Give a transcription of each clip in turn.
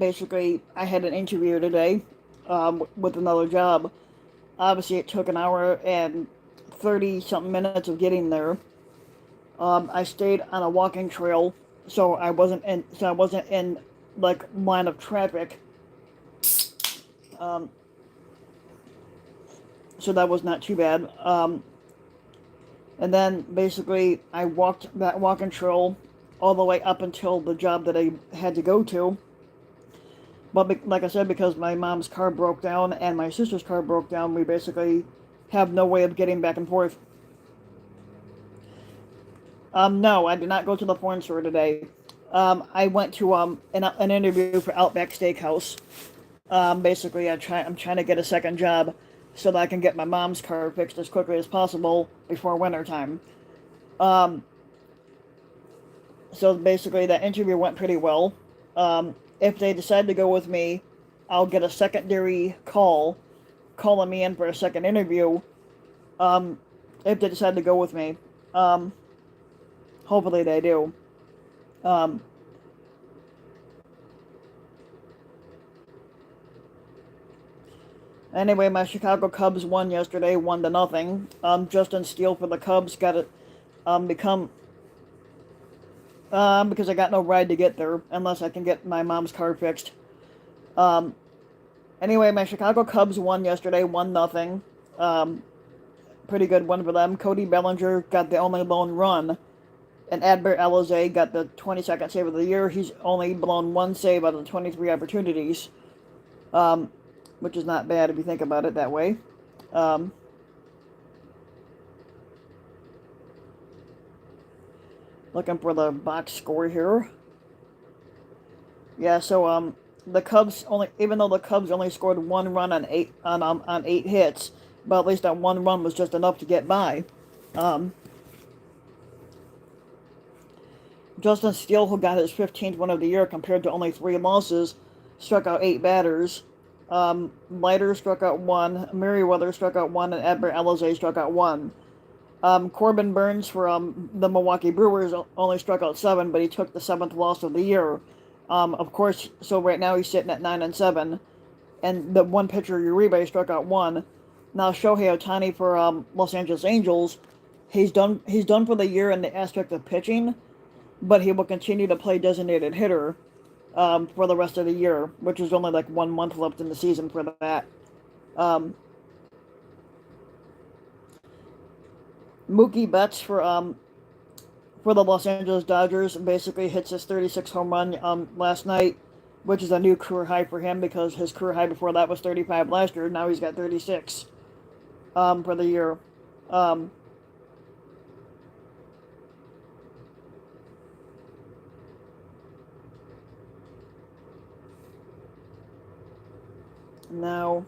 basically, I had an interview today with another job. Obviously, it took an hour and 30 something minutes of getting there. I stayed on a walking trail, so I wasn't in like line of traffic. Um, so that was not too bad. And then basically, I walked that walking trail all the way up until the job that I had to go to. But like I said, because my mom's car broke down and my sister's car broke down, we basically have no way of getting back and forth. No, I did not go to the porn store today. I went to an interview for Outback Steakhouse. Basically, I'm trying to get a second job so that I can get my mom's car fixed as quickly as possible before winter time. Um, so basically, that interview went pretty well. If they decide to go with me, I'll get a secondary call calling me in for a second interview. Um, if they decide to go with me, um, hopefully they do. Um, Anyway, my Chicago Cubs won yesterday, 1-0. Justin Steele for the Cubs got it. Become because I got no ride to get there unless I can get my mom's car fixed. Um, anyway, my Chicago Cubs won yesterday, 1-0. Pretty good win for them. Cody Bellinger got the only lone run, and Adbert Alizé got the 22nd save of the year. He's only blown one save out of the 23 opportunities, um, which is not bad if you think about it that way. Um, Looking for the box score here. Yeah, so the Cubs only, even though the Cubs only scored one run on 8 hits, but at least that one run was just enough to get by. Um, Justin Steele, who got his 15th win of the year compared to only 3 losses, struck out 8 batters. Leiter struck out 1, Merriweather struck out 1, and Edbert Alizé struck out 1. Corbin Burns for the Milwaukee Brewers only struck out 7, but he took the 7th loss of the year. Of course, so right now he's sitting at 9-7, and the one pitcher Uribe struck out 1. Now Shohei Ohtani for Los Angeles Angels, he's done for the year in the aspect of pitching, but he will continue to play designated hitter for the rest of the year, which is only like 1 month left in the season for that. Um, Mookie Betts for the Los Angeles Dodgers basically hits his 36th home run last night, which is a new career high for him because his career high before that was 35 last year. Now he's got 36 for the year. Now,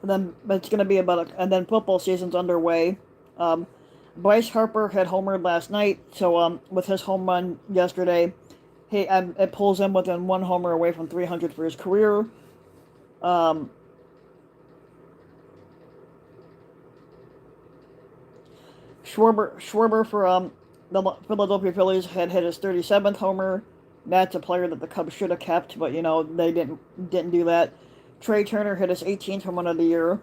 then it's going to be and then football season's underway. Bryce Harper had homered last night, so with his home run yesterday, it pulls him within one homer away from 300 for his career. Um, Schwarber for the Philadelphia Phillies had hit his 37th homer. That's a player that the Cubs should have kept, but they didn't do that. Trey Turner hit his 18th home run of the year.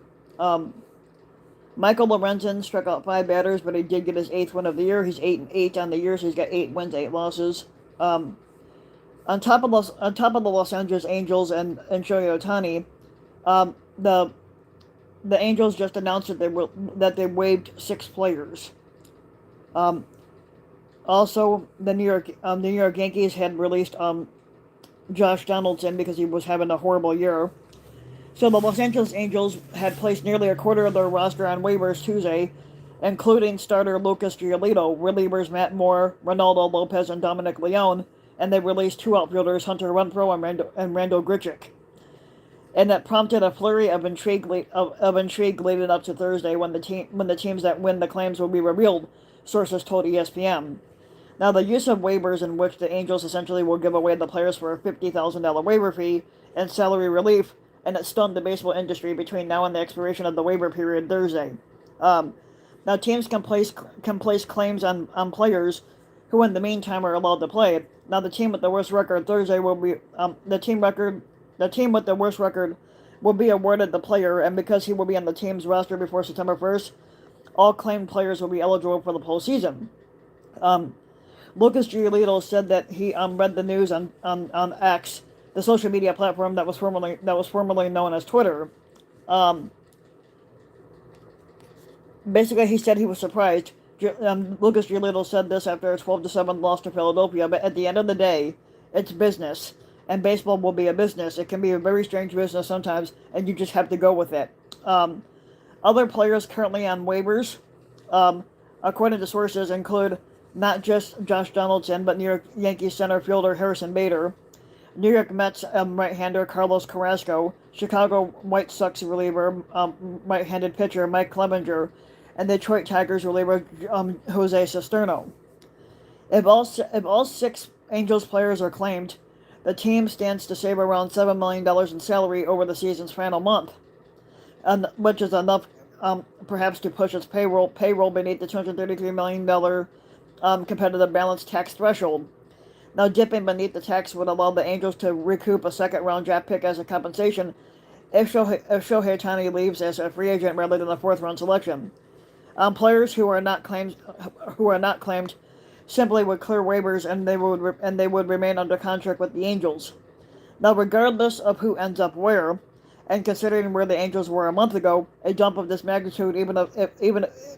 Michael Lorenzen struck out 5 batters, but he did get his 8th win of the year. He's 8-8 on the year, so he's got 8 wins, 8 losses. On top of the Los Angeles Angels and Shohei Ohtani, the Angels just announced that they waived 6 players. Also, the New York Yankees had released Josh Donaldson because he was having a horrible year. So the Los Angeles Angels had placed nearly a quarter of their roster on waivers Tuesday, including starter Lucas Giolito, relievers Matt Moore, Ronaldo Lopez, and Dominic Leone, and they released 2 outfielders, Hunter Renfroe and Randall Grichuk. And that prompted a flurry of intrigue leading up to Thursday when the teams that win the claims will be revealed, sources told ESPN. Now, the use of waivers, in which the Angels essentially will give away the players for a $50,000 waiver fee and salary relief, and it stunned the baseball industry between now and the expiration of the waiver period Thursday. Now, teams can place claims on players who, in the meantime, are allowed to play. Now, the team with the worst record Thursday will be the team with the worst record will be awarded the player, and because he will be on the team's roster before September 1st, all claimed players will be eligible for the postseason. Um, Lucas Giolito said that he read the news on X, the social media platform that was formerly known as Twitter. Um, Basically, he said he was surprised. Lucas Giolito said this after a 12-7 loss to Philadelphia. But at the end of the day, it's business, and baseball will be a business. It can be a very strange business sometimes, and you just have to go with it. Um, Other players currently on waivers, um, according to sources, include not just Josh Donaldson, but New York Yankees center fielder Harrison Bader, New York Mets right-hander Carlos Carrasco, Chicago White Sox reliever, right-handed pitcher Mike Clevenger, and Detroit Tigers reliever Jose Cisterno. If all six Angels players are claimed, the team stands to save around $7 million in salary over the season's final month, and which is enough, perhaps, to push its payroll beneath the $233 million competitive balance tax threshold. Now, dipping beneath the tax would allow the Angels to recoup a second-round draft pick as a compensation if Shohei Ohtani leaves as a free agent rather than a fourth-round selection. Players who are not claimed simply would clear waivers, and they would remain under contract with the Angels. Now, regardless of who ends up where, and considering where the Angels were a month ago, a jump of this magnitude, even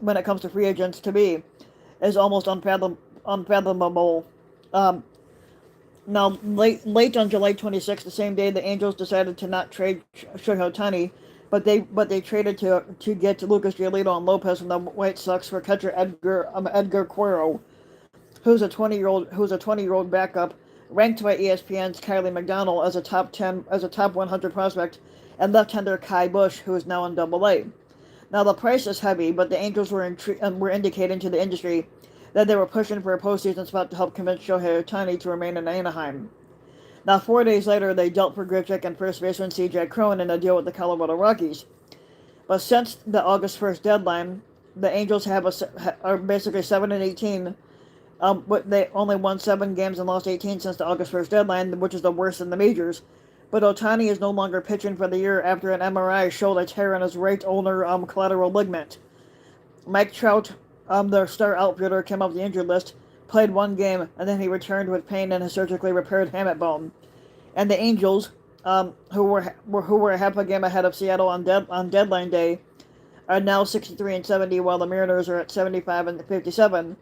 when it comes to free agents, to me, is almost unfathomable. Um, Now, late on July 26th, the same day, the Angels decided to not trade Shohei Ohtani, but they traded to get Lucas Giolito and Lopez from the White Sox for catcher Edgar Quero, who's a 20-year-old backup, ranked by ESPN's Kylie McDonald as a top 100 prospect, and left-hander Kai Bush, who is now in Double-A. Now, the price is heavy, but the Angels were indicating to the industry that they were pushing for a postseason spot to help convince Shohei Ohtani to remain in Anaheim. Now, 4 days later, they dealt for Grichuk and first baseman C.J. Cron in a deal with the Colorado Rockies. But since the August 1st deadline, the Angels are basically 7-18. But they only won 7 games and lost 18 since the August 1st deadline, which is the worst in the majors. But Ohtani is no longer pitching for the year after an MRI showed a tear in his right ulnar collateral ligament. Mike Trout, their star outfielder, came off the injured list, played 1 game, and then he returned with pain in his surgically repaired hamate bone. And the Angels, who were a half a game ahead of Seattle on deadline day, are now 63-70, while the Mariners are at 75-57.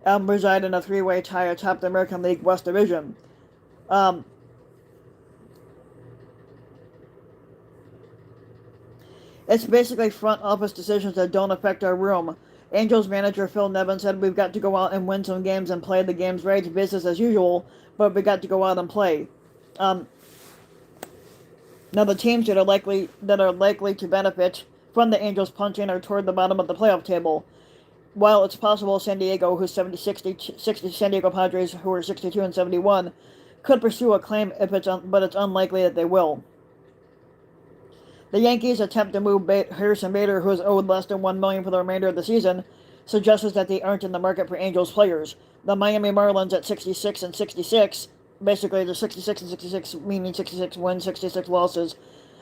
Reside in a 3-way tie atop the American League West Division. It's basically front office decisions that don't affect our room. Angels manager Phil Nevin said, "We've got to go out and win some games and play the games right, business as usual, but we got to go out and play." Um, Now, the teams that are likely to benefit from the Angels punching are toward the bottom of the playoff table. While it's possible San Diego, who's 60 San Diego Padres, who are 62-71, could pursue a claim but it's unlikely that they will. The Yankees' attempt to move Harrison Bader, who is owed less than $1 million for the remainder of the season, suggests that they aren't in the market for Angels players. The Miami Marlins at 66-66, basically the 66-66, meaning 66 wins, 66 losses,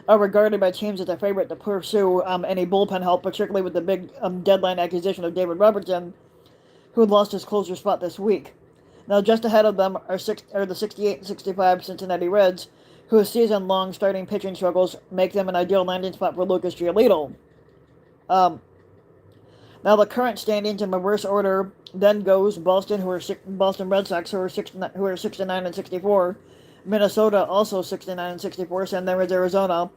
are regarded by teams as a favorite to pursue any bullpen help, particularly with the big deadline acquisition of David Robertson, who lost his closer spot this week. Now, just ahead of them are the 68-65 Cincinnati Reds, whose season-long starting pitching struggles make them an ideal landing spot for Lucas Giolito. Now, the current standings in reverse order then goes Boston Red Sox, who are 69-64, Minnesota also 69-64, and then there's Arizona,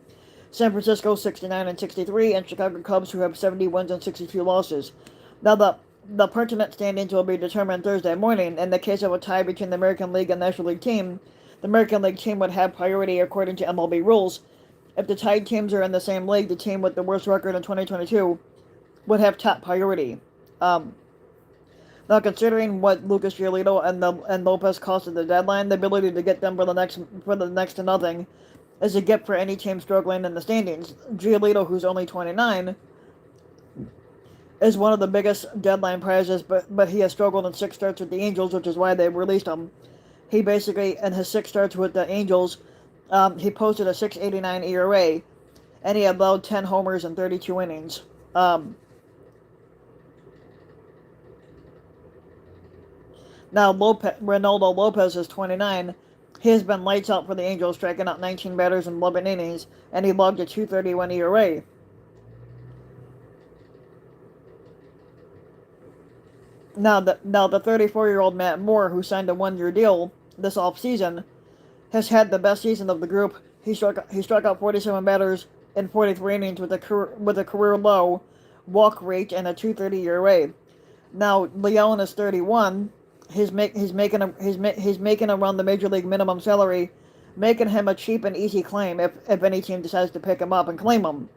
San Francisco 69-63, and Chicago Cubs, who have 70 wins and 62 losses. Now, the pertinent standings will be determined Thursday morning. In the case of a tie between the American League and National League team, the American League team would have priority according to MLB rules. If the tied teams are in the same league, the team with the worst record in 2022 would have top priority. Now, considering what Lucas Giolito and Lopez cost at the deadline, the ability to get them for the next to nothing is a gift for any team struggling in the standings. Giolito, who's only 29, is one of the biggest deadline prizes, but he has struggled in 6 starts with the Angels, which is why they released him. He basically, in his 6 starts with the Angels, he posted a 6.89 ERA, and he allowed 10 homers in 32 innings. Now, Ronaldo Lopez is 29. He has been lights out for the Angels, striking out 19 batters in 11 innings, and he logged a 2.31 ERA. Now the 34-year-old Matt Moore, who signed a 1-year deal this offseason, has had the best season of the group. He struck out 47 batters in 43 innings with a career low walk rate and a 2.30 ERA. Now Leon is 31. He's making around the major league minimum salary, making him a cheap and easy claim if any team decides to pick him up and claim him.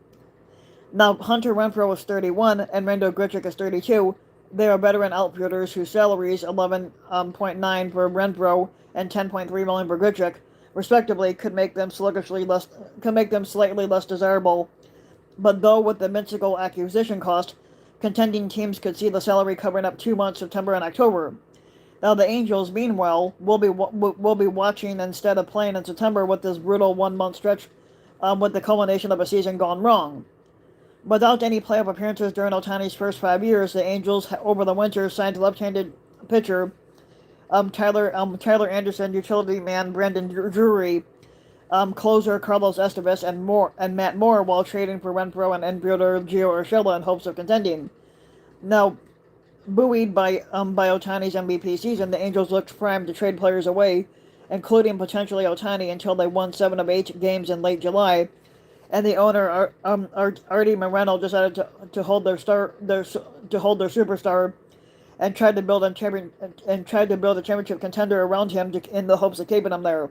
Now Hunter Renfroe is 31 and Rando Grichuk is 32. They are veteran outfielders whose salaries 11.9 for Renfroe and 10.3 million for Grichuk, respectively, could make them slightly less desirable. But though with the minuscule acquisition cost, contending teams could see the salary covering up 2 months, September and October. Now the Angels, meanwhile, will be watching instead of playing in September with this brutal 1 month stretch, with the culmination of a season gone wrong. Without any playoff appearances during Ohtani's first 5 years, the Angels over the winter signed left-handed pitcher Tyler Anderson, utility man Brandon Drury, closer Carlos Estevez, and Matt Moore, while trading for Renfroe and infielder Gio Urshela in hopes of contending. Now, buoyed by Ohtani's MVP season, the Angels looked primed to trade players away, including potentially Ohtani, until they won 7 of 8 games in late July, and the owner Artie Moreno decided to hold their superstar and tried to build a championship contender around him in the hopes of keeping him there.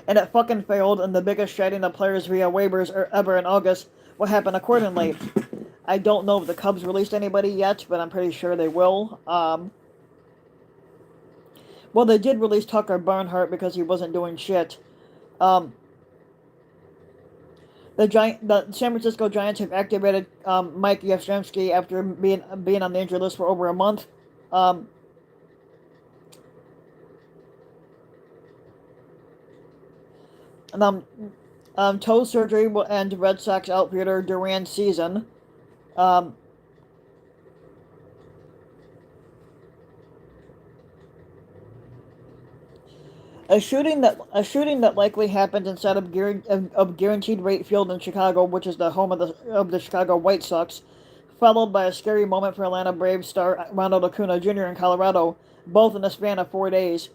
And it fucking failed, and the biggest shedding of players via waivers ever in August will happen accordingly. I don't know if the Cubs released anybody yet, but I'm pretty sure they will. Well, they did release Tucker Barnhart because he wasn't doing shit. The San Francisco Giants have activated Mike Yastrzemski after being on the injured list for over a month. Toe surgery will end Red Sox outfielder Duran's season. Um, A shooting that likely happened inside of Guaranteed Rate Field in Chicago, which is the home of the Chicago White Sox, followed by a scary moment for Atlanta Braves star Ronald Acuna Jr. in Colorado, both in the span of 4 days.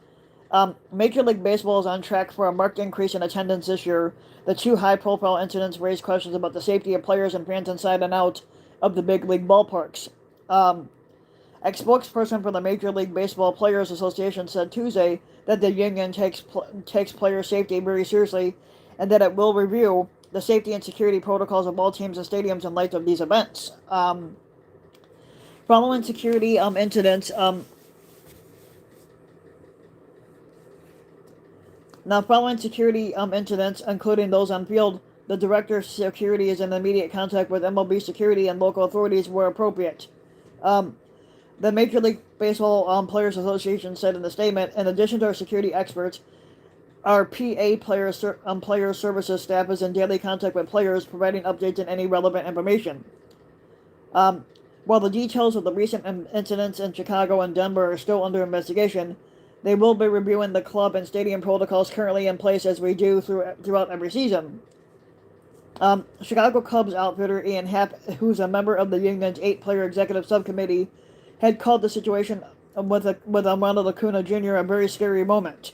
Major League Baseball is on track for a marked increase in attendance this year. The two high-profile incidents raise questions about the safety of players and fans inside and out of the big league ballparks. A spokesperson for the Major League Baseball Players Association said Tuesday that the union takes player safety very seriously, and that it will review the safety and security protocols of all teams and stadiums in light of these events. Following security incidents, including those on field, the director of security is in immediate contact with MLB security and local authorities where appropriate. The Major League Baseball Players Association said in a statement, in addition to our security experts, our player services staff is in daily contact with players, providing updates and any relevant information. While the details of the recent incidents in Chicago and Denver are still under investigation, they will be reviewing the club and stadium protocols currently in place as we do throughout every season. Chicago Cubs outfielder Ian Happ, who's a member of the union's 8-player executive subcommittee, had called the situation with Ronald Acuna Jr. a very scary moment.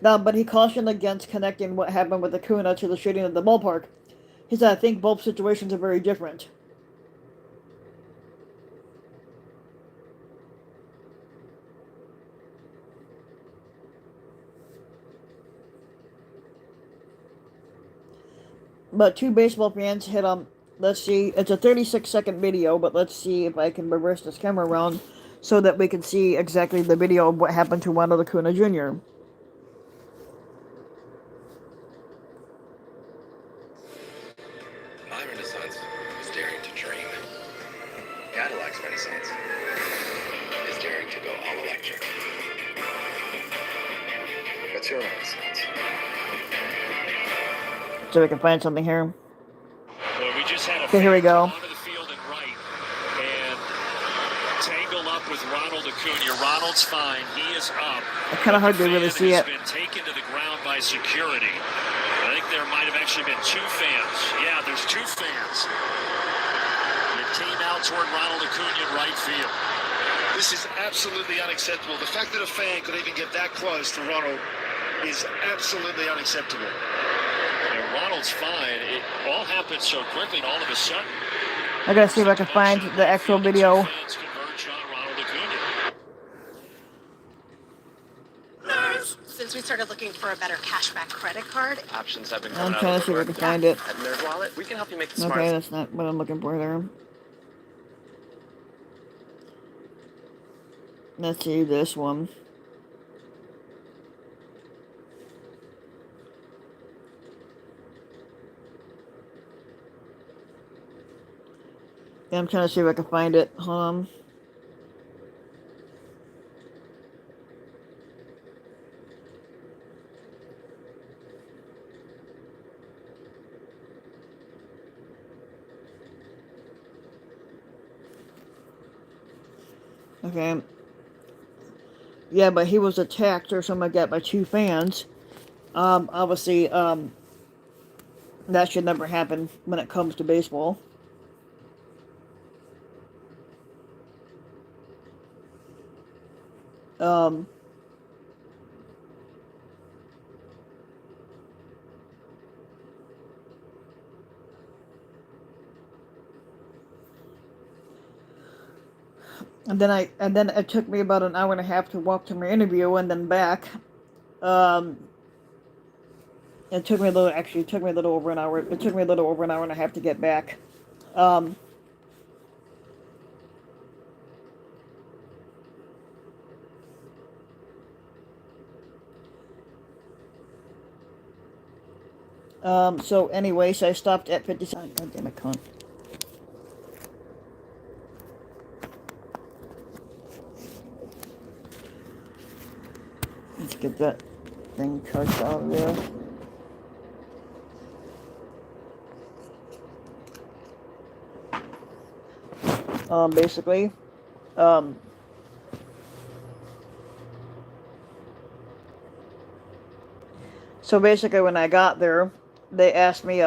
But he cautioned against connecting what happened with Acuna to the shooting at the ballpark. He said, "I think both situations are very different." But two baseball fans hit let's see, it's a 36-second video, but let's see if I can reverse this camera around so that we can see exactly the video of what happened to Ronald Acuna Jr. Cadillac's renaissance is daring to go all electric. What's your renaissance? So we can find something here. Well, we just had a okay, here we go. onto the field and right, and tangle up with Ronald Acuna. Ronald's fine. He is up. It's kind of hard to really see it. He's been taken to the ground by security. I think there might have actually been 2 fans. Yeah, there's 2 fans. It came out toward Ronald Acuna in right field. This is absolutely unacceptable. The fact that a fan could even get that close to Ronald is absolutely unacceptable. And Ronald's fine. It all happened so quickly, and all of a sudden, I gotta see if I can find the actual video. Since we started looking for a better cashback credit card, Options have been I'm coming out trying of to see if I can the find it. At Nerd Wallet, we can help you make the Okay, smart. that's not what I'm looking for there. Let's see this one. Yeah, I'm trying to see if I can find it. Hold on. Okay. Yeah, but he was attacked or something like that by 2 fans. Obviously, that should never happen when it comes to baseball. And then it took me about an hour and a half to walk to my interview and then back. It took me a little. Actually, it took me a little over an hour. It took me a little over an hour and a half to get back. So anyways, I stopped at 57. God damn it, cunt. Let's get that thing touched out of there. Basically, so basically when I got there, they asked me,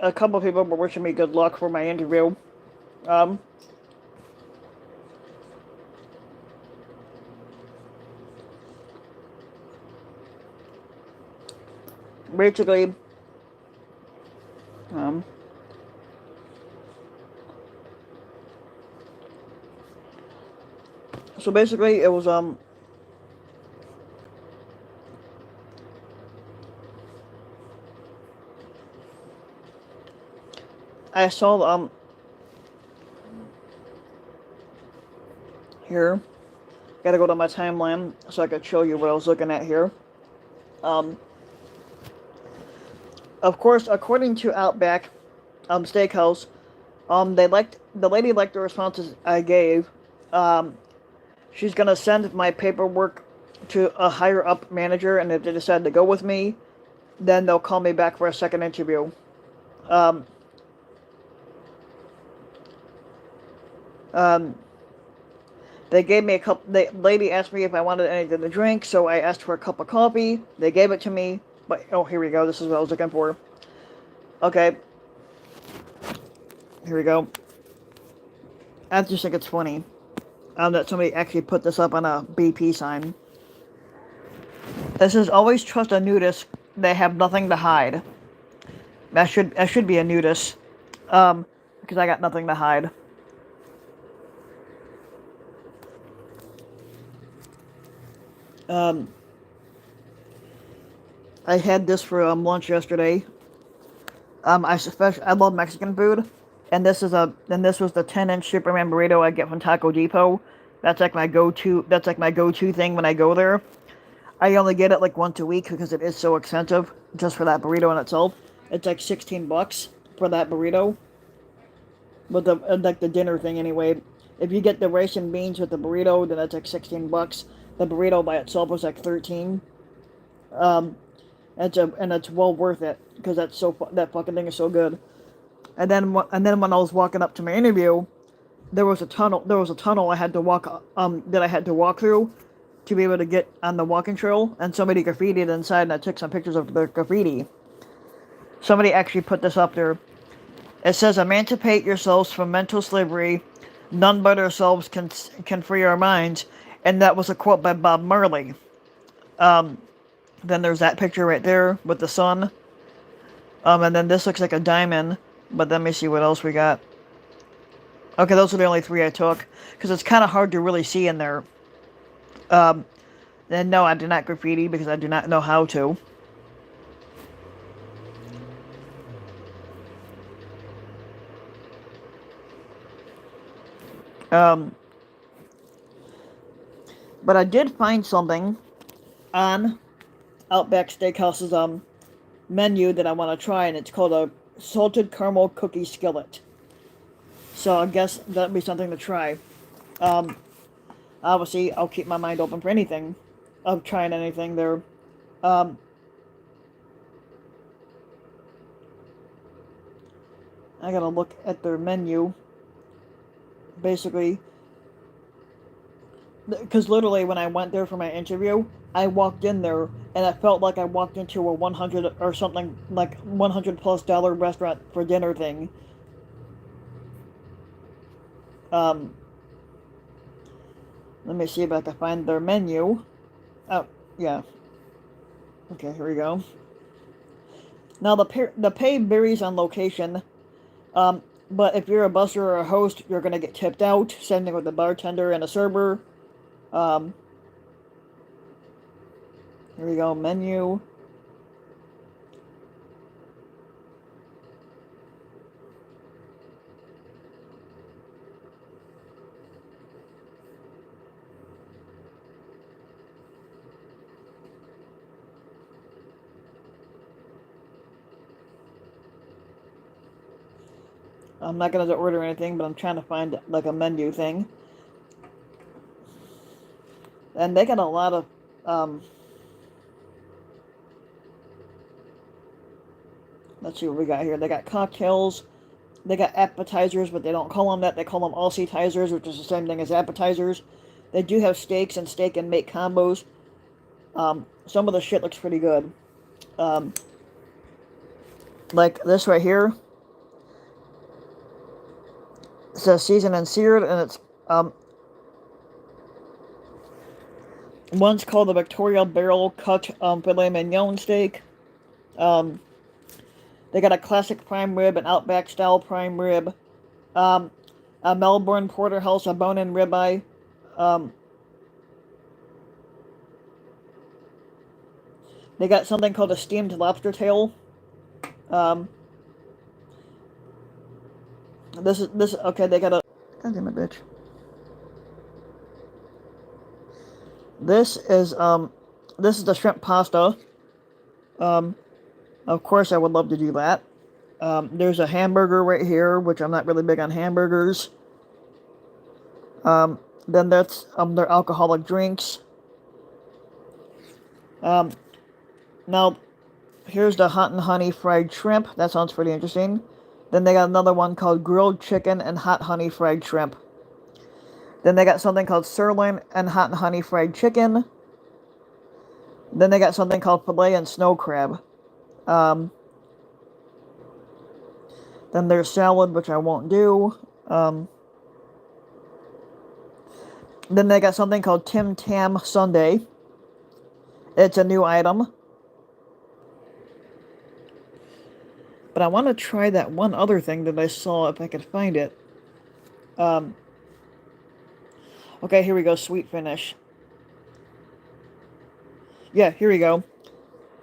a couple of people were wishing me good luck for my interview. Basically, so basically it was, I saw, here, gotta go to my timeline so I could show you what I was looking at here. Of course, according to Outback, Steakhouse, the lady liked the responses I gave. She's gonna send my paperwork to a higher up manager, and if they decide to go with me, then they'll call me back for a second interview. They gave me a cup. The lady asked me if I wanted anything to drink, so I asked for a cup of coffee. They gave it to me, but oh, here we go. This is what I was looking for. Okay, here we go. I just think it's funny that somebody actually put this up on a BP sign. This says, always trust a nudist. They have nothing to hide. That should be a nudist. Because I got nothing to hide. I had this for lunch yesterday. I love Mexican food, and this was the 10-inch Superman burrito I get from Taco Depot. That's like my go-to. That's like my go-to thing when I go there. I only get it like once a week because it is so expensive just for that burrito in itself. It's like $16 for that burrito. But like the dinner thing anyway. If you get the rice and beans with the burrito, then it's like $16. The burrito by itself was like 13. And it's well worth it because that fucking thing is so good. And then when I was walking up to my interview, there was a tunnel I had to walk that I had to walk through to be able to get on the walking trail, and somebody graffitied inside, and I took some pictures of the graffiti. Somebody actually put this up there. It says, "Emancipate yourselves from mental slavery. None but ourselves can free our minds," and that was a quote by Bob Marley. Then there's that picture right there with the sun. And then this looks like a diamond. But let me see what else we got. Okay, those are the only three I took. Because it's kind of hard to really see in there. And no, I did not graffiti because I do not know how to. But I did find something on Outback Steakhouse's menu that I want to try, and it's called a salted caramel cookie skillet. So I guess that'd be something to try. Obviously, I'll keep my mind open for anything, of trying anything there. I gotta look at their menu. Basically, because literally when I went there for my interview, I walked in there and I felt like I walked into a 100 or something like $100+ restaurant for dinner thing. Let me see if I can find their menu. Oh, yeah. Okay, here we go. Now the pay varies on location. But if you're a busser or a host, you're gonna get tipped out. Same thing with the bartender and a server. Here we go, menu. I'm not gonna order anything, but I'm trying to find like a menu thing. And they got a lot of let's see what we got here. They got cocktails, they got appetizers, but they don't call them that. They call them Aussie-tizers, which is the same thing as appetizers. They do have steaks and steak and make combos. Some of the shit looks pretty good. Like this right here. It says seasoned and seared, and it's one's called the Victoria Barrel Cut Filet Mignon Steak. They got a classic prime rib, an Outback style prime rib, a Melbourne Porterhouse, a bone-in ribeye. They got something called a steamed lobster tail. This okay. They got a. God damn it, bitch. This is the shrimp pasta. Of course, I would love to do that. There's a hamburger right here, which I'm not really big on hamburgers. Then that's their alcoholic drinks. Now, here's the hot and honey fried shrimp. That sounds pretty interesting. Then they got another one called grilled chicken and hot honey fried shrimp. Then they got something called sirloin and hot and honey fried chicken. Then they got something called filet and snow crab. Then there's salad, which I won't do. Then they got something called Tim Tam Sundae. It's a new item. But I want to try that one other thing that I saw if I could find it. Okay, here we go. Sweet finish. Yeah, here we go.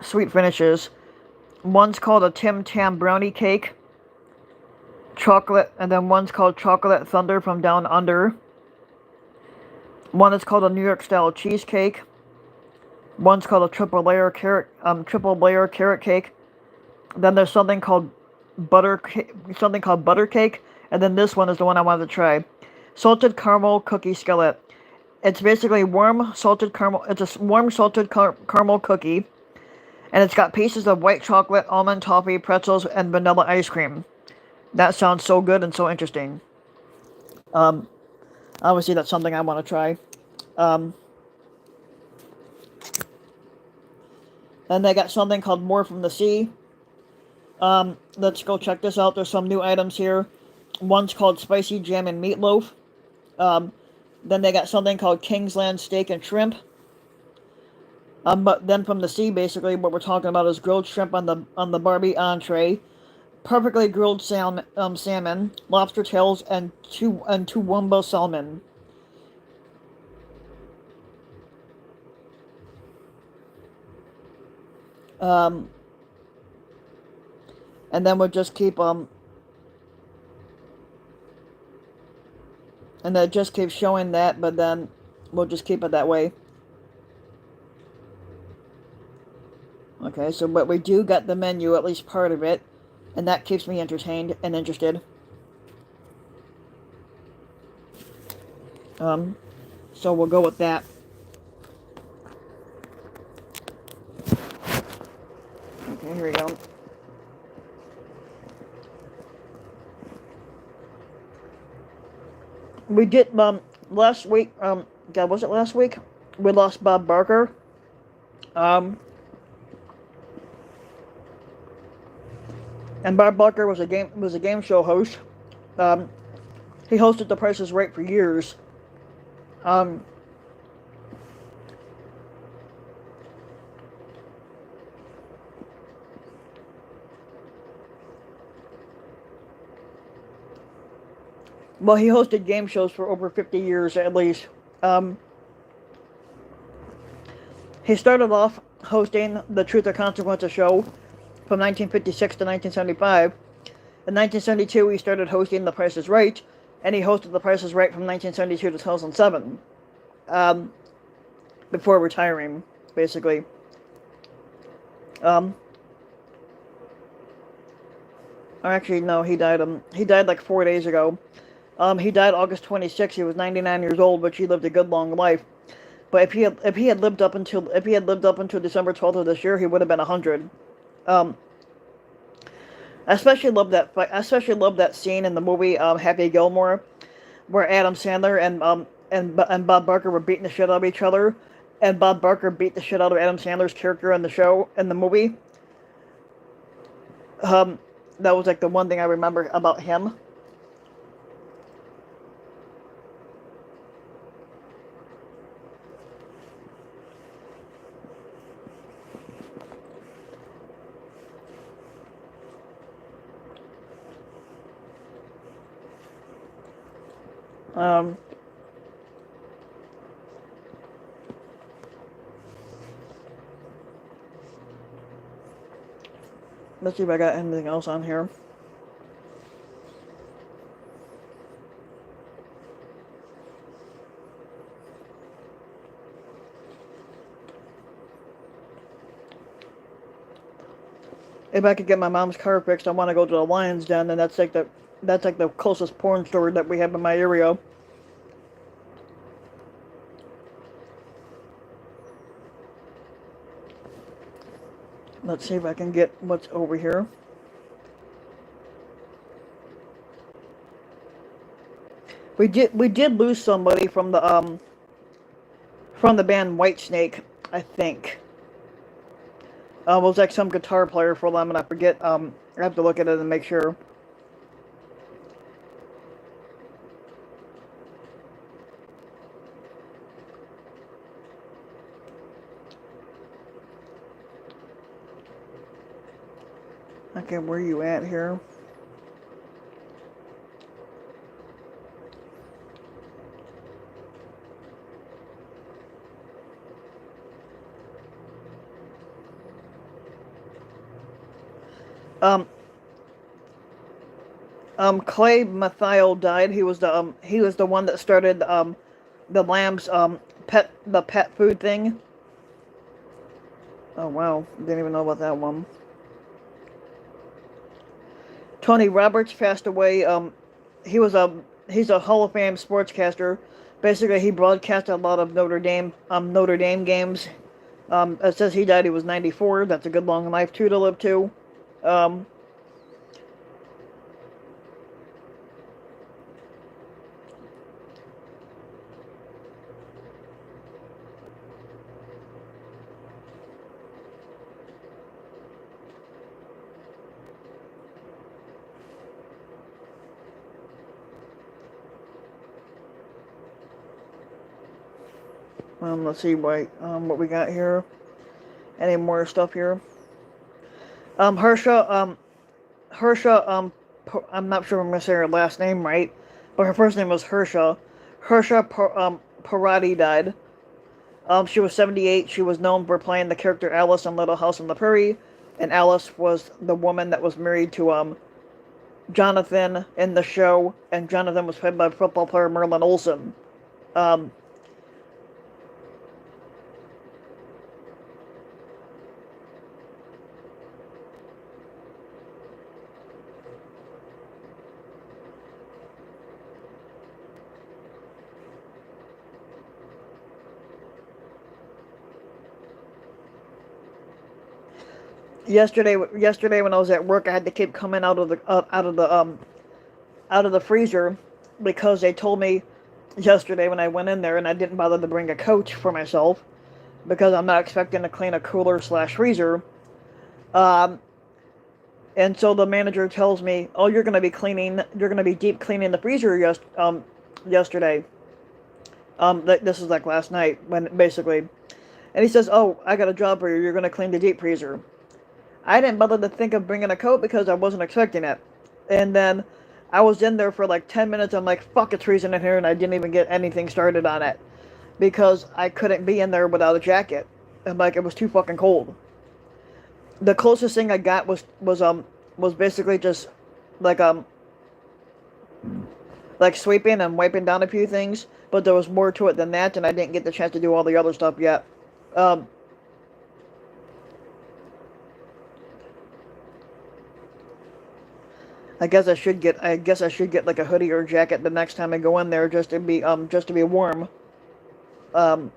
Sweet finishes. One's called a Tim Tam brownie cake. Chocolate, and then one's called Chocolate Thunder from Down Under. One is called a New York style cheesecake. One's called a triple layer carrot cake. Then there's something called butter cake, and then this one is the one I wanted to try. Salted caramel cookie skillet. It's basically warm salted caramel. It's a warm salted caramel cookie, and it's got pieces of white chocolate, almond toffee, pretzels, and vanilla ice cream. That sounds so good and so interesting. Obviously that's something I want to try. And they got something called More from the Sea. Let's go check this out. There's some new items here. One's called Spicy Jam and Meatloaf. Then they got something called Kingsland Steak and Shrimp. But then from the sea, basically, what we're talking about is grilled shrimp on the Barbie entree, perfectly grilled salmon, lobster tails, and Toowoomba salmon. And then we'll just keep and then it just keeps showing that, but then we'll just keep it that way. Okay, so but we do got the menu, at least part of it, and that keeps me entertained and interested. So we'll go with that. Okay, here we go. We did, last week, God, was it last week? We lost Bob Barker. And Bob Barker was a game show host. He hosted The Price is Right for years. Well, he hosted game shows for over 50 years at least. He started off hosting the Truth or Consequences show from 1956 to 1975. In 1972, he started hosting The Price is Right, and he hosted The Price is Right from 1972 to 2007. Before retiring, basically. Or actually, no, he died like 4 days ago. He died August 26th. He was 99 years old, but he lived a good long life. But if he had lived up until December 12th of this year, he would have been 100. I especially love that scene in the movie Happy Gilmore, where Adam Sandler and Bob Barker were beating the shit out of each other, and Bob Barker beat the shit out of Adam Sandler's character in the movie. That was like the one thing I remember about him. Let's see if I got anything else on here. If I could get my mom's car fixed, I want to go to the Lion's Den, and that's like the closest porn store that we have in my area. Let's see if I can get what's over here. We did lose somebody from the band Whitesnake, I think. It was like some guitar player for them, and I forget. I have to look at it and make sure. Okay, where you at here? Um, Clay Mathiel died. He was the one that started the lamb's pet food thing. Oh wow, didn't even know about that one. Tony Roberts passed away. He was a he's a Hall of Fame sportscaster. Basically, he broadcast a lot of Notre Dame games. It says he died. He was 94. That's a good long life too to live to. Um, let's see what we got here. Any more stuff here? Hersha Hersha I'm not sure if I'm gonna say her last name right, but her first name was Hersha. Parati died. She was 78. She was known for playing the character Alice in Little House on the Prairie, and Alice was the woman that was married to Jonathan in the show, and Jonathan was played by football player Merlin Olsen. Um, yesterday when I was at work, I had to keep coming out of the freezer because they told me yesterday when I went in there, and I didn't bother to bring a coat for myself because I'm not expecting to clean a cooler slash freezer. Um, and so the manager tells me, "Oh, you're going to be deep cleaning the freezer yesterday." This is like last night when basically, and he says, "Oh, I got a job for you. You're going to clean the deep freezer." I didn't bother to think of bringing a coat because I wasn't expecting it. And then I was in there for like 10 minutes. I'm like, fuck, it's freezing in here. And I didn't even get anything started on it because I couldn't be in there without a jacket. And like, it was too fucking cold. The closest thing I got was basically just like, like sweeping and wiping down a few things. But there was more to it than that. And I didn't get the chance to do all the other stuff yet. Um, I guess I should get like a hoodie or a jacket the next time I go in there just to be warm. Um,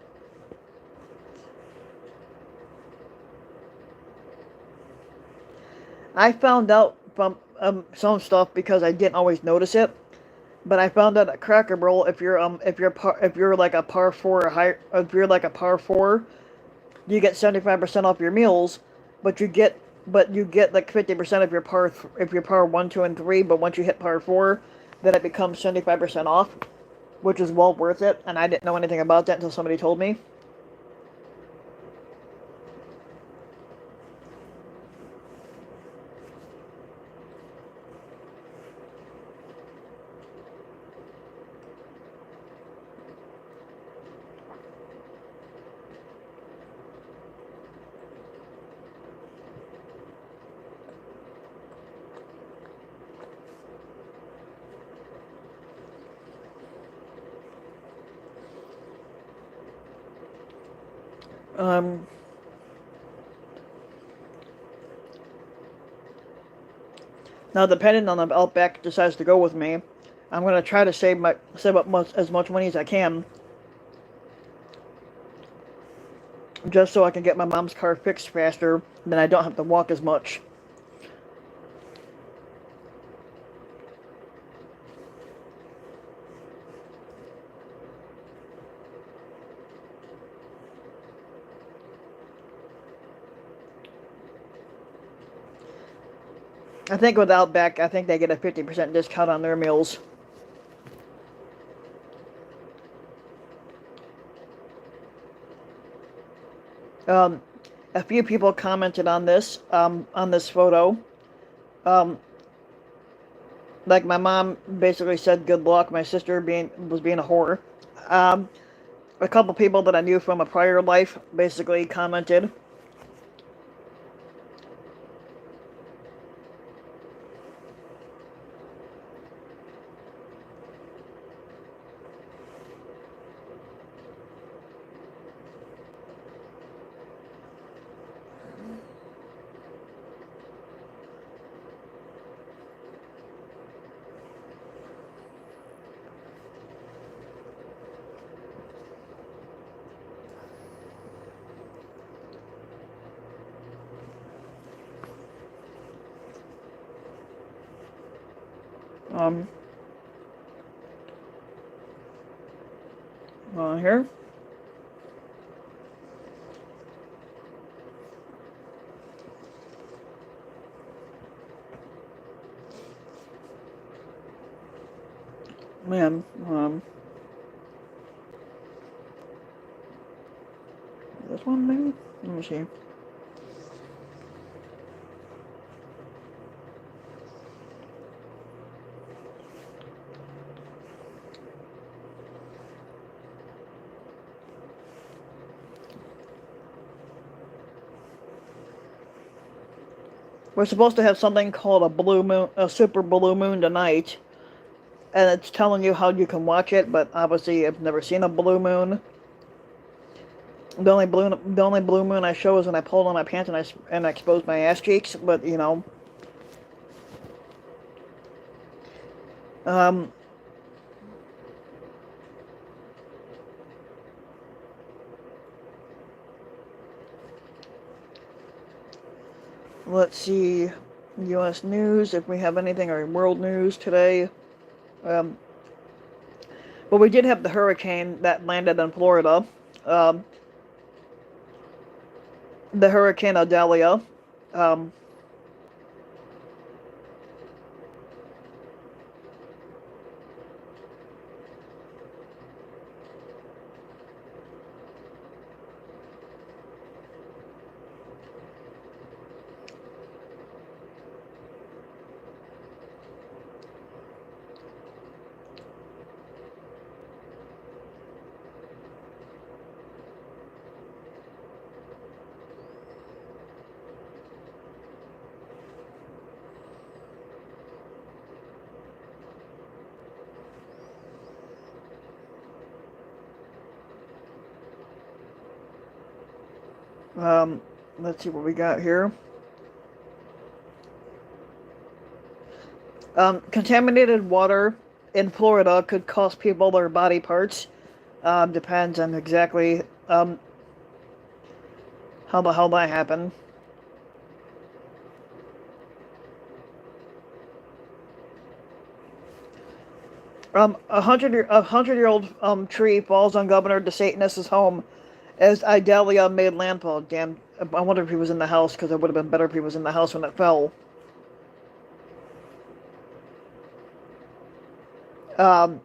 I found out from some stuff because I didn't always notice it, but I found out at Cracker Barrel if you're like a par four or higher, if you're like a par four, you get 75% off your meals, but you get like 50% if you're par one, two, and three. But once you hit par four, then it becomes 75% off, which is well worth it. And I didn't know anything about that until somebody told me. Um, Now, depending on if Outback decides to go with me, I'm gonna try to save up as much money as I can, just so I can get my mom's car fixed faster. Then I don't have to walk as much. I think with Outback, I think they get a 50% discount on their meals. Um, a few people commented on this photo. Um, like my mom basically said, "Good luck." My sister was being a whore. Um, a couple people that I knew from a prior life basically commented. Um, Here. Man, this one maybe? Let me see. We're supposed to have something called a blue moon, a super blue moon tonight, and it's telling you how you can watch it. But obviously, I've never seen a blue moon. The only blue moon I show is when I pulled on my pants and I exposed my ass cheeks. But you know, um, let's see, U.S. news if we have anything, or world news today. Um, but we did have the hurricane that landed in Florida. Um, the Hurricane Adelia. Um, um, let's see what we got here. Contaminated water in Florida could cost people their body parts. Depends on exactly how the hell that happened. A hundred-year-old tree falls on Governor DeSantis' home as Idalia made landfall. Damn, I wonder if he was in the house, because it would have been better if he was in the house when it fell. Um,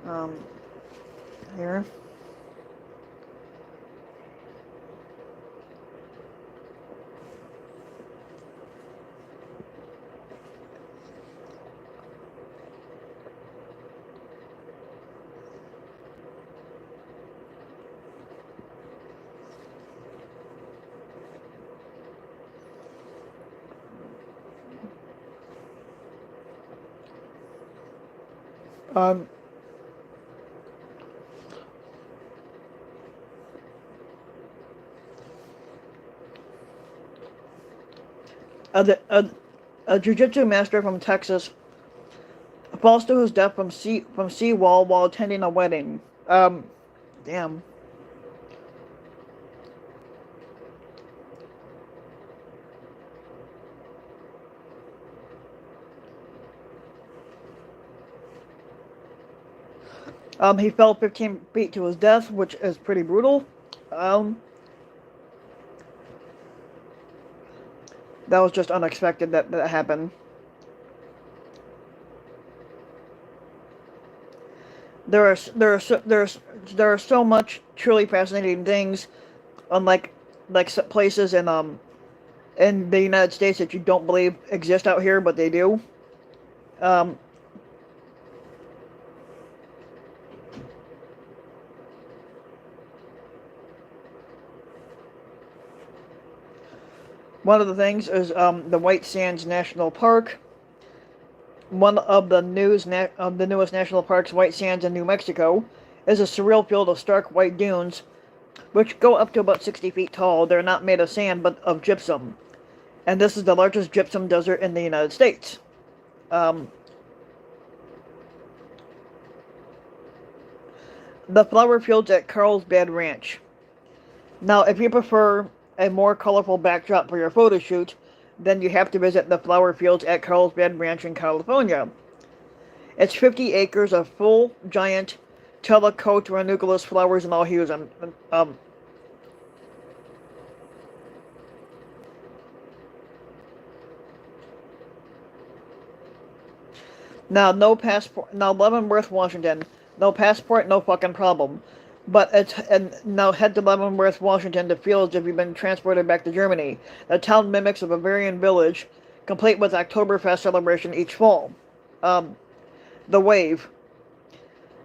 um, Here. Um, a jiu-jitsu master from Texas falls to his death from seawall while attending a wedding. Damn. He fell 15 feet to his death, which is pretty brutal. Um, That was just unexpected that happened. There are so much truly fascinating things, unlike places in the United States that you don't believe exist out here, but they do. Um, One of the things is the White Sands National Park. One of the newest national parks, White Sands in New Mexico, is a surreal field of stark white dunes, which go up to about 60 feet tall. They're not made of sand, but of gypsum. And this is the largest gypsum desert in the United States. The flower fields at Carlsbad Ranch. Now, if you prefer a more colorful backdrop for your photo shoot, then you have to visit the flower fields at Carlsbad Ranch in California. It's 50 acres of full, giant, telecote ranunculus flowers in all hues. Now, no passport. Now, Leavenworth, Washington. No passport, no fucking problem. And now head to Leavenworth, Washington to feel as if you've been transported back to Germany. The town mimics a Bavarian village, complete with Oktoberfest celebration each fall. The Wave.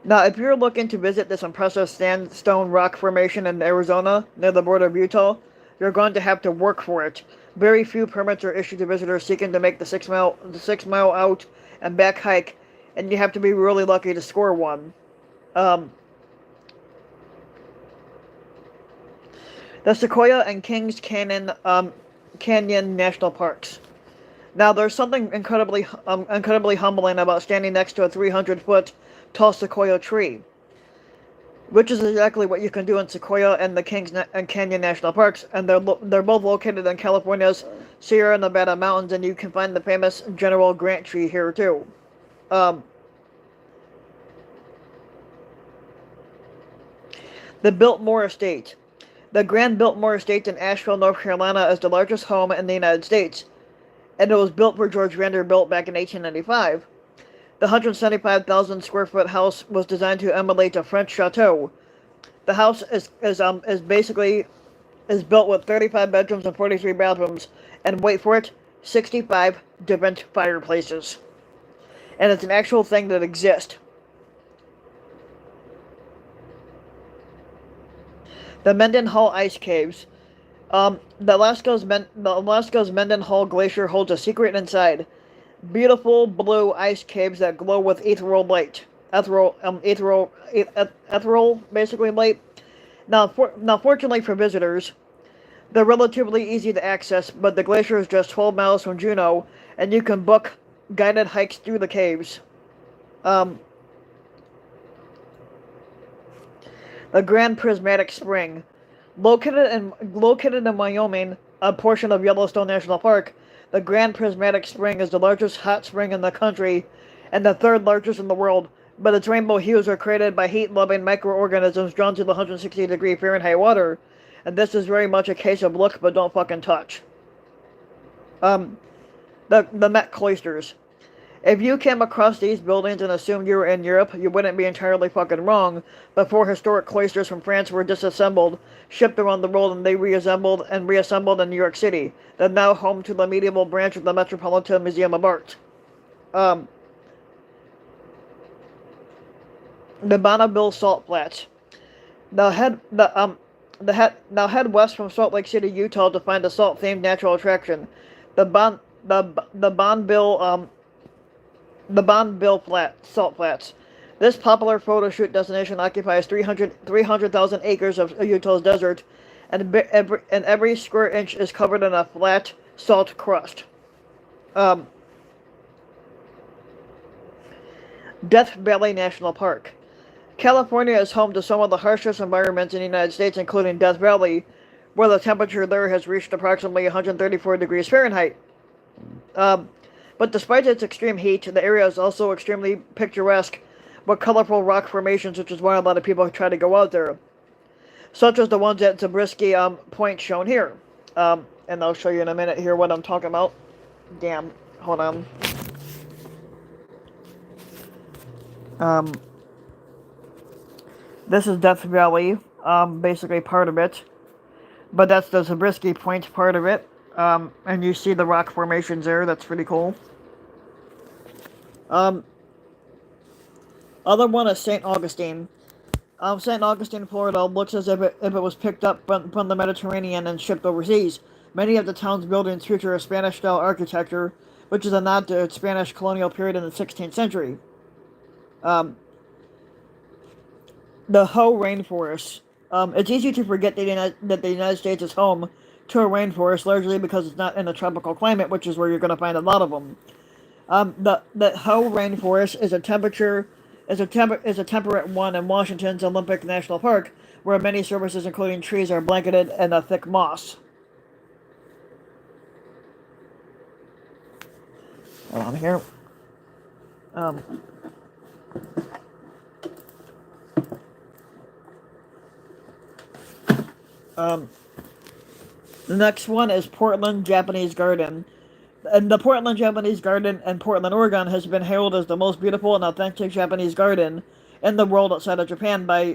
Now, if you're looking to visit this impressive sandstone rock formation in Arizona, near the border of Utah, you're going to have to work for it. Very few permits are issued to visitors seeking to make the 6 mile out and back hike, and you have to be really lucky to score one. The Sequoia and Kings Canyon National Parks. Now, there's something incredibly humbling about standing next to a 300-foot tall sequoia tree, which is exactly what you can do in Sequoia and the Kings and Canyon National Parks, and they're both located in California's Sierra Nevada mountains, and you can find the famous General Grant tree here too. The Biltmore Estate. The Grand Biltmore Estate in Asheville, North Carolina is the largest home in the United States, and it was built for George Vanderbilt back in 1895. The 175,000 square foot house was designed to emulate a French chateau. The house is built with 35 bedrooms and 43 bathrooms, and wait for it, 65 different fireplaces. And it's an actual thing that exists. The Mendenhall Ice Caves. The Alaska's Mendenhall Glacier holds a secret inside. Beautiful blue ice caves that glow with ethereal light. Ethereal, basically light. Now, fortunately for visitors, they're relatively easy to access, but the glacier is just 12 miles from Juneau, and you can book guided hikes through the caves. The Grand Prismatic Spring. Located in Wyoming, a portion of Yellowstone National Park, the Grand Prismatic Spring is the largest hot spring in the country and the third largest in the world, but its rainbow hues are created by heat-loving microorganisms drawn to the 160-degree Fahrenheit water, and this is very much a case of look but don't fucking touch. The Met Cloisters. If you came across these buildings and assumed you were in Europe, you wouldn't be entirely fucking wrong. But 4 historic cloisters from France were disassembled, shipped around the world, and they reassembled in New York City. They're now home to the medieval branch of the Metropolitan Museum of Art. The Bonneville Salt Flats. Now head west from Salt Lake City, Utah, to find a salt-themed natural attraction. The Bonneville Salt Flats. This popular photo shoot destination occupies 300,000 acres of Utah's desert, and every square inch is covered in a flat salt crust. Death Valley National Park. California is home to some of the harshest environments in the United States, including Death Valley, where the temperature there has reached approximately 134 degrees Fahrenheit. But despite its extreme heat, the area is also extremely picturesque with colorful rock formations, which is why a lot of people try to go out there, such as the ones at Zabriskie Point shown here. and I'll show you in a minute here what I'm talking about. Damn, hold on. This is Death Valley, basically part of it, but that's the Zabriskie Point part of it. And you see the rock formations there. That's pretty cool. Other one is St. Augustine. St. Augustine, Florida looks as if it was picked up from the Mediterranean and shipped overseas. Many of the town's buildings feature a Spanish-style architecture, which is a nod to the Spanish colonial period in the 16th century. The Hoh Rainforest. It's easy to forget that the United States is home to a rainforest, largely because it's not in a tropical climate, which is where you're going to find a lot of them. The Hoh Rainforest is a temperate one in Washington's Olympic National Park, where many services, including trees, are blanketed in a thick moss. Hold on here. The next one is Portland Japanese Garden. And the Portland Japanese Garden in Portland, Oregon has been hailed as the most beautiful and authentic Japanese garden in the world outside of Japan by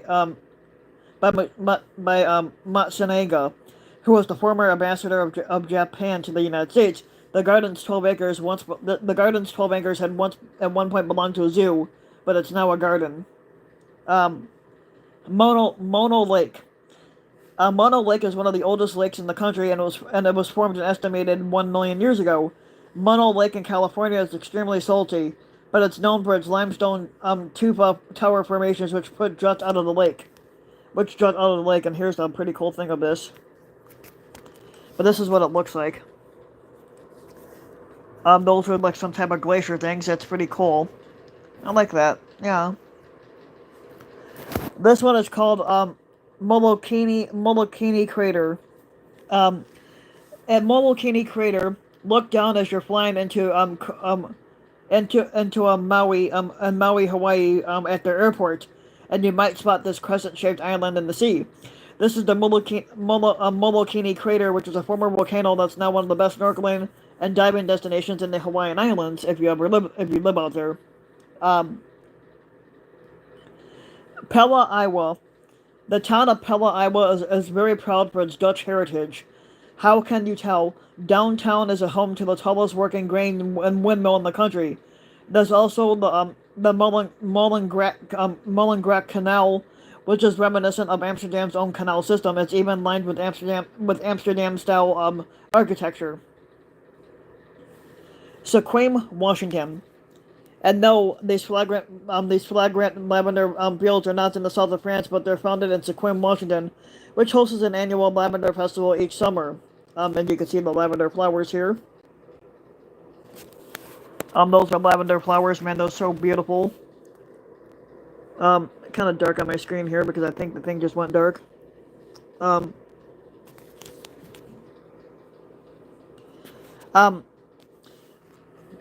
Matsunaga, who was the former ambassador of Japan to the United States. The garden's 12 acres had once at one point belonged to a zoo, but it's now a garden. Mono Lake. Mono Lake is one of the oldest lakes in the country, and it was formed an estimated 1 million years ago. Mono Lake in California is extremely salty, but it's known for its limestone tufa tower formations, which jut out of the lake. And here's the pretty cool thing of this. But this is what it looks like. Those are like some type of glacier things. That's pretty cool. I like that. Yeah. This one is called Molokini Crater. At Molokini Crater, look down as you're flying into Maui, Hawaii, at their airport, and you might spot this crescent-shaped island in the sea. This is the Molokini Crater, which is a former volcano that's now one of the best snorkeling and diving destinations in the Hawaiian Islands. If you live out there, Pella, Iowa. The town of Pella, Iowa is very proud for its Dutch heritage. How can you tell? Downtown is a home to the tallest working grain and windmill in the country. There's also the Molengracht Canal, which is reminiscent of Amsterdam's own canal system. It's even lined with Amsterdam style architecture. Sequim, Washington. And no, these flagrant lavender fields are not in the south of France, but they're founded in Sequim, Washington, which hosts an annual lavender festival each summer. And you can see the lavender flowers here. Those are lavender flowers, man. Those are so beautiful. Kind of dark on my screen here because I think the thing just went dark.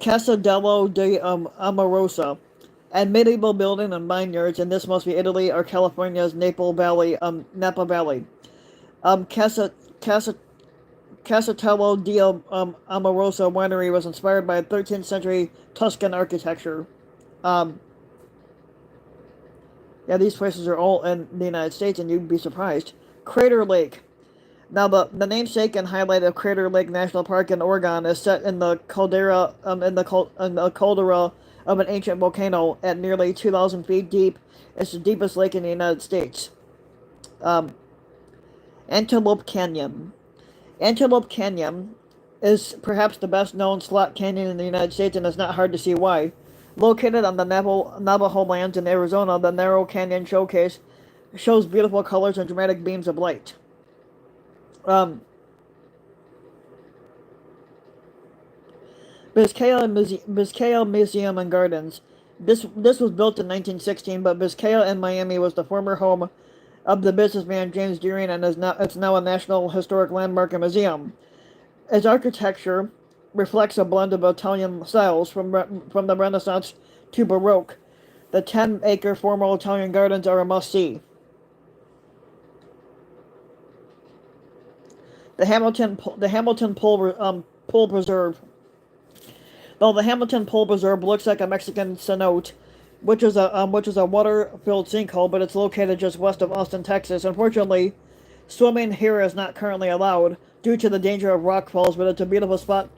Casadello de Amorosa. And medieval building and vineyards, and this must be Italy, or California's Napa Valley. Casatello di Amorosa winery was inspired by 13th century Tuscan architecture. Yeah, these places are all in the United States, and you'd be surprised. Crater Lake. Now, the namesake and highlight of Crater Lake National Park in Oregon is set in the caldera of an ancient volcano at nearly 2,000 feet deep. It's the deepest lake in the United States. Antelope Canyon. Antelope Canyon is perhaps the best known slot canyon in the United States, and it's not hard to see why. Located on the Navajo lands in Arizona, the narrow canyon shows beautiful colors and dramatic beams of light. Biscaya Museum and Gardens. This was built in 1916, but Biscaya in Miami was the former home of the businessman James Deering, and it's now a National Historic Landmark and Museum. Its architecture reflects a blend of Italian styles from the Renaissance to Baroque. The 10-acre formal Italian gardens are a must-see. the Hamilton Pole Preserve. Though the Hamilton Pole Preserve looks like a Mexican cenote, which is a water-filled sinkhole, but it's located just west of Austin, Texas. Unfortunately, swimming here is not currently allowed due to the danger of rock falls, but it's a beautiful spot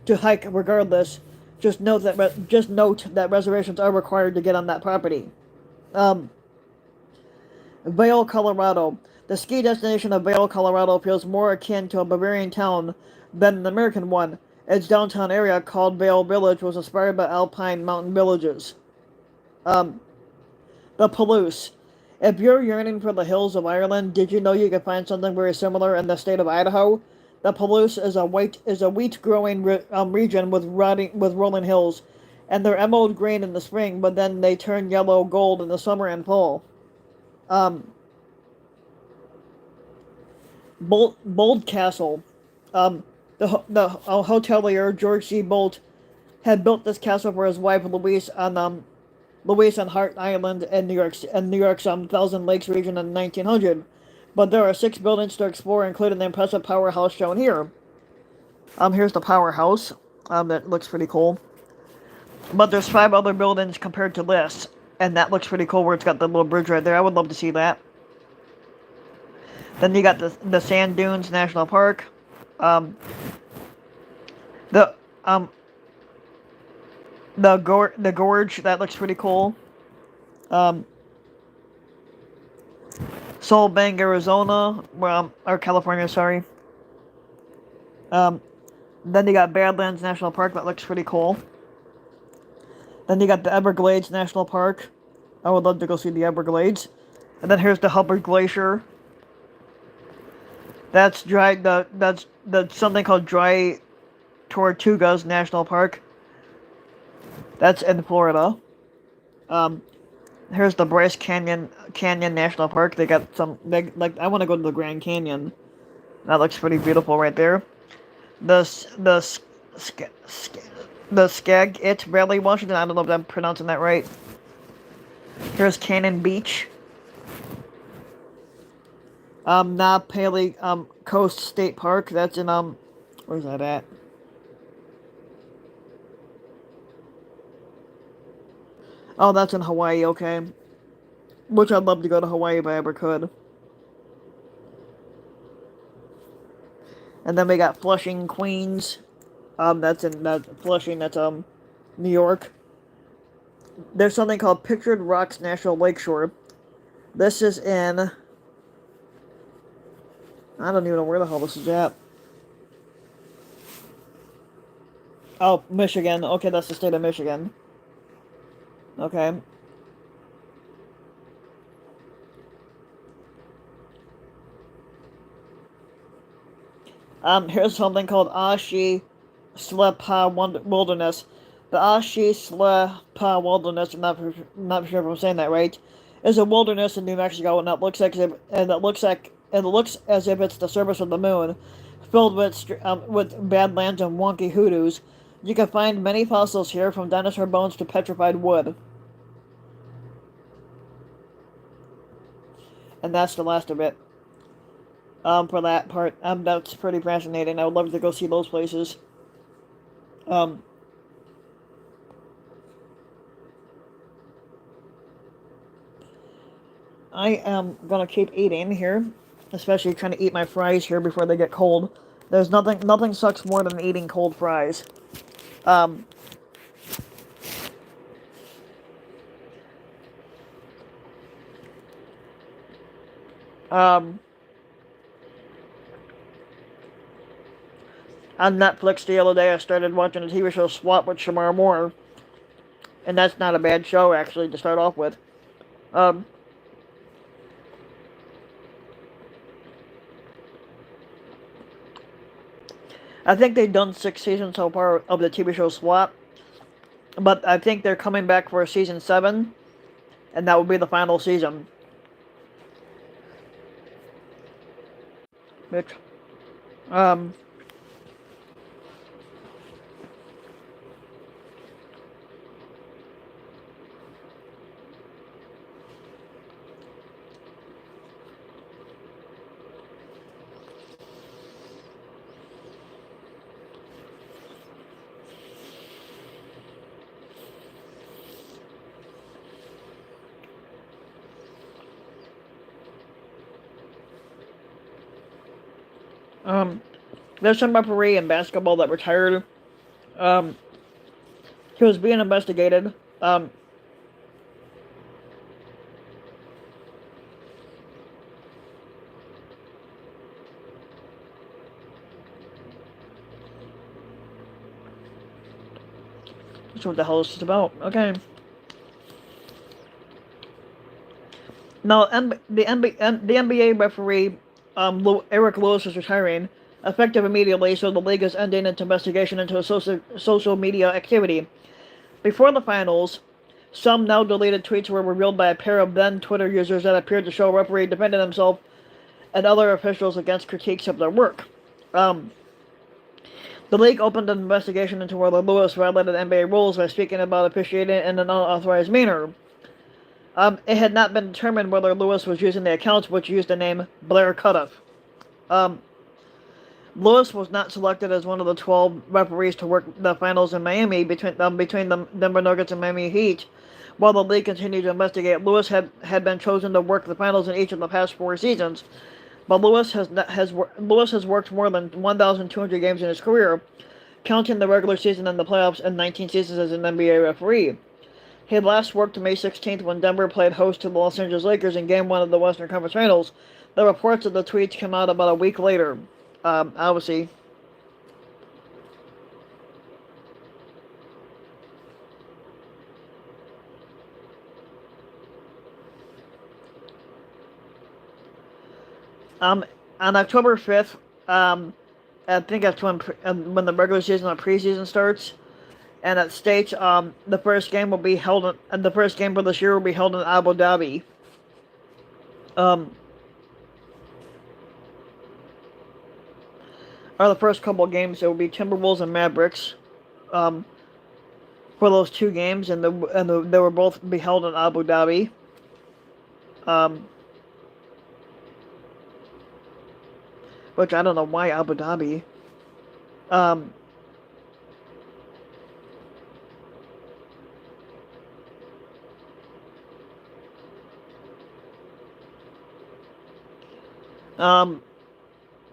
to hike regardless. Just note that reservations are required to get on that property. Um, Vail, Colorado. The ski destination of Vail, Colorado feels more akin to a Bavarian town than an American one. Its downtown area, called Vail Village, was inspired by alpine mountain villages. Um, the Palouse. If you're yearning for the hills of Ireland, did you know you could find something very similar in the state of Idaho? The Palouse is a wheat growing region with rolling hills, and they're emerald green in the spring, but then they turn yellow gold in the summer and fall. Um, Bold Castle. Um, the hotelier George C. Bolt had built this castle for his wife Louise on Hart Island in New York's Thousand Lakes region in 1900. But there are 6 buildings to explore, including the impressive powerhouse shown here. Here's the powerhouse. That looks pretty cool. But there's 5 other buildings compared to this, and that looks pretty cool. Where it's got the little bridge right there. I would love to see that. Then you got the Sand Dunes National Park. Um, the um the gorge, that looks pretty cool. Um, Sol Bang, Arizona, or California, sorry. Um, then you got Badlands National Park, that looks pretty cool. Then you got the Everglades National Park. I would love to go see the Everglades. And then here's the Hubbard Glacier. That's something called Dry Tortugas National Park. That's in Florida. Here's the Bryce Canyon National Park. They got I want to go to the Grand Canyon. That looks pretty beautiful right there. The Skagit Valley, Washington. I don't know if I'm pronouncing that right. Here's Cannon Beach. Napali Coast State Park. That's in where's that at? Oh, that's in Hawaii. Okay. Which I'd love to go to Hawaii if I ever could. And then we got Flushing, Queens. That's Flushing. That's New York. There's something called Pictured Rocks National Lakeshore. This is in, I don't even know where the hell this is at. Oh, Michigan. Okay, that's the state of Michigan. Okay. Here's something called Ashi Slepa Wilderness. The Ashi Slepa Wilderness, I'm not sure if I'm saying that right, is a wilderness in New Mexico, and it looks as if it's the surface of the moon, filled with badlands and wonky hoodoos. You can find many fossils here, from dinosaur bones to petrified wood. And that's the last of it. For that part, that's pretty fascinating. I would love to go see those places. I am gonna keep eating here, especially trying to eat my fries here before they get cold. There's nothing sucks more than eating cold fries. Um, um, on Netflix the other day, I started watching a TV show, SWAT, with Shamar Moore, and that's not a bad show actually to start off with. Um, I think they've done 6 seasons so far of the TV show SWAT, but I think they're coming back for season 7, and that will be the final season. Which, um, There's some referee in basketball that retired. He was being investigated. That's what the hell is this about. Okay. Now, the NBA referee, Eric Lewis, is retiring, effective immediately, so the league is ending its investigation into a social media activity. Before the finals, some now deleted tweets were revealed by a pair of then Twitter users that appeared to show a referee defending himself and other officials against critiques of their work. The league opened an investigation into whether Lewis violated NBA rules by speaking about officiating in an unauthorized manner. It had not been determined whether Lewis was using the accounts which used the name Blair Cutoff. Lewis was not selected as one of the 12 referees to work the finals in Miami between the Denver Nuggets and Miami Heat. While the league continued to investigate, Lewis had been chosen to work the finals in each of the past 4 seasons. But Lewis has worked more than 1,200 games in his career, counting the regular season and the playoffs, and 19 seasons as an NBA referee. He last worked May 16th when Denver played host to the Los Angeles Lakers in Game 1 of the Western Conference Finals. The reports of the tweets came out about a week later. Obviously. On October 5th, I think that's when the regular season and preseason starts, and it states the first game will be held. The first game for this year will be held in Abu Dhabi. Or the first couple of games, it will be Timberwolves and Mavericks. For those 2 games, and they will both be held in Abu Dhabi. Which I don't know why Abu Dhabi.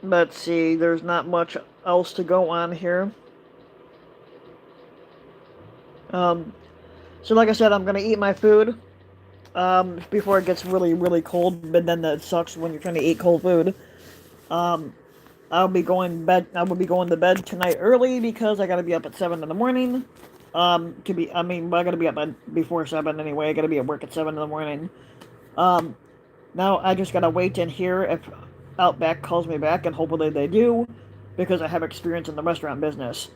Let's see, there's not much else to go on here. So like I said, I'm gonna eat my food before it gets really, really cold, but then that sucks when you're trying to eat cold food. I'll be going to bed tonight early because I gotta be up at 7 in the morning. I gotta be up before 7 anyway. I gotta be at work at 7 in the morning. Now I just gotta wait in here if Outback calls me back, and hopefully they do, because I have experience in the restaurant business.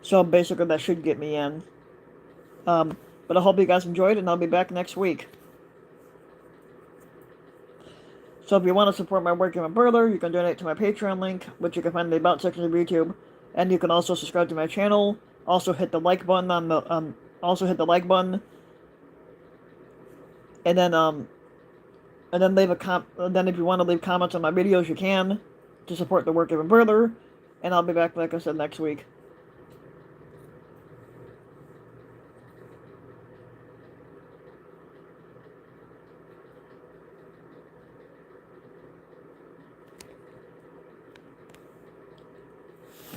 So basically that should get me in. But I hope you guys enjoyed, and I'll be back next week. So if you want to support my work even further, you can donate to my Patreon link, which you can find in the About section of YouTube, and you can also subscribe to my channel. Also hit the like button on the and then leave a then if you want to leave comments on my videos, you can to support the work even further. And I'll be back, like I said, next week.